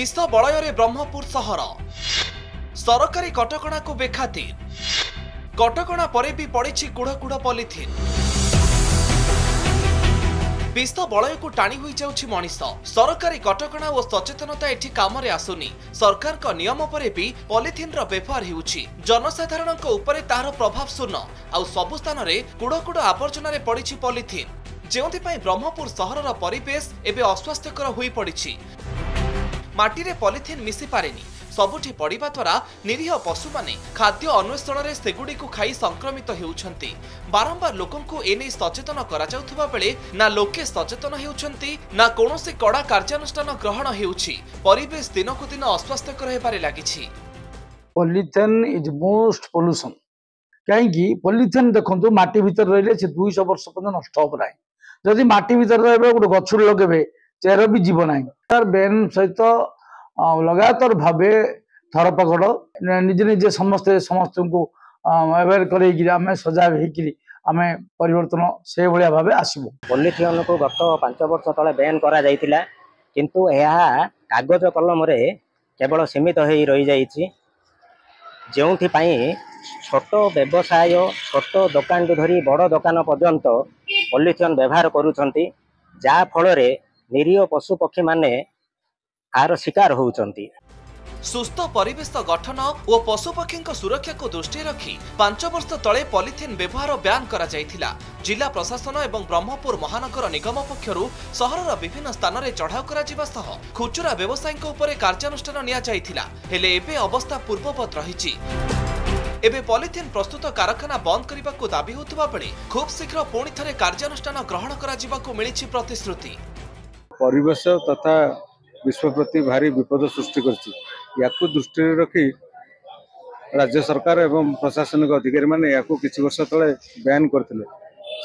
विष बलय ब्रह्मपुर सहर सरकारी कटकणा को बेखातिर कटकणा परे भी पड़ी कुड़ पॉलिथिन विष बलय को टाणी हो जाउछि मनीष सरकारी कटकणा और सचेतनता एठी काम रे आसुनी सरकार का नियम परे भी पॉलिथिन रो व्यवहार हेउछि जनसाधारण को ऊपर तार प्रभाव शून्य आउ सबु स्थान रे कुड़ आवर्जना रे पड़ी पॉलिथिन जेउथि पई ब्रह्मपुर सहर रो परिवेश एबे अस्वास्थ्यकर होई पड़िछि माटी रे पॉलिथिन मिसी पारेनी सबुठी पड़िबा द्वारा निरीह पशु माने खाद्य अन्वेषण रे सेगुडी को खाई संक्रमित हेउछंती बारंबार लोकन को एने सचेतन करा जाउथबा बेले ना लोके सचेतन हेउछंती ना कोनोसी कड़ा कार्यानुष्ठान ग्रहण हेउछि परिवेश दिन को दिन अस्वास्थ्यकर Hebare लागिछि। Polythene is most pollution कहीं पॉलिथिन देखो माटी भीतर रहिले से 200 वर्ष पर्यंत नष्ट हो पाए जदि माटी भीतर रहे गोटे गछ लगे चेर भी जीव ना तार बेन सहित लगातार भाव धरपकड़ निजे निजे समस्ते समस्त को अवेयर कर सजाग होमें परिवर्तन से भाया भाव आसब। पॉलिथिन को गत 5 वर्ष तले बैन करा जाइतिला किंतु यह कागज कलम रे केवल सीमित हो रही जाइछि जोंथि पई छोट व्यवसाय छोट दुकान धरी बड़ दुकान पर्यंत पॉलिथिन व्यवहार करुछंती जा फल रे निरीह पशु पक्षी माने आर शिकार होउछंती। सुस्थ परिवेश गठन और पशुपक्षी सुरक्षा को दृष्टि रखी 5 वर्ष तले पॉलिथिन व्यवहार बैन करा जाइथिला जिला प्रशासन एवं ब्रह्मपुर महानगर निगम पक्षरु सहरर विभिन्न स्थान रे चढ़ाऊ करा जिबा सह खुचुरा व्यवसायीक उपरे कार्यानुष्ठान निया जाइथिला हेले एबे अवस्था पूर्ववत रहिछि एबे पॉलिथिन प्रस्तुत कारखाना बंद करने को दाबी होतबा बेले खूब शीघ्र पुणी थरे कार्यानुष्ठान ग्रहण करा जिबाको मिलिछि प्रतिश्रुति। परिवेश तथा विश्व प्रति भारी विपद सृष्टि करछि याकू दृष्टि रखी राज्य सरकार एवं प्रशासनिक अधिकारी माने याकू किछि वर्ष तले बैन करथिले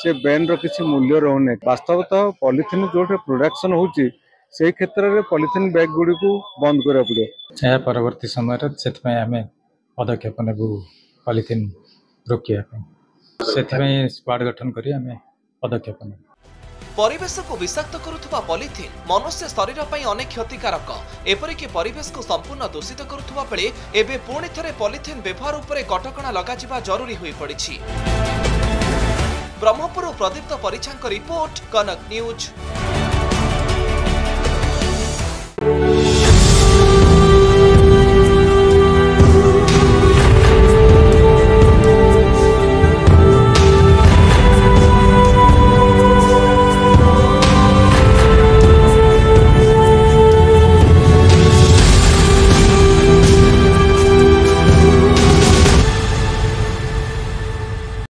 से बैन रो किछि मूल्य रहने वास्तवतः पॉलिथिन जोटे प्रोडक्शन होछि से क्षेत्र रे पॉलिथिन बैग गुडी को बंद करा पड़े या परवर्ती समय रे सेतमे हमें पदक्षेप नेबु पॉलिथिन रोकिया सेतमे स्क्वाड गठन करी हमें पदक्षेप नेबु। परिवेश को विषाक्त करुथुबा पॉलिथिन मनुष्य शरीर पई अनेक क्षतिकारक एपरिक परिवेश को संपूर्ण दूषित करुथुबा बेले एबे पुणी थरे पॉलिथिन व्यवहार उपरे कटकणा लगाजिबा जरूरी होई पड़िछि। ब्रह्मपुर प्रदीप्त परिछांक रिपोर्ट कनक न्यूज।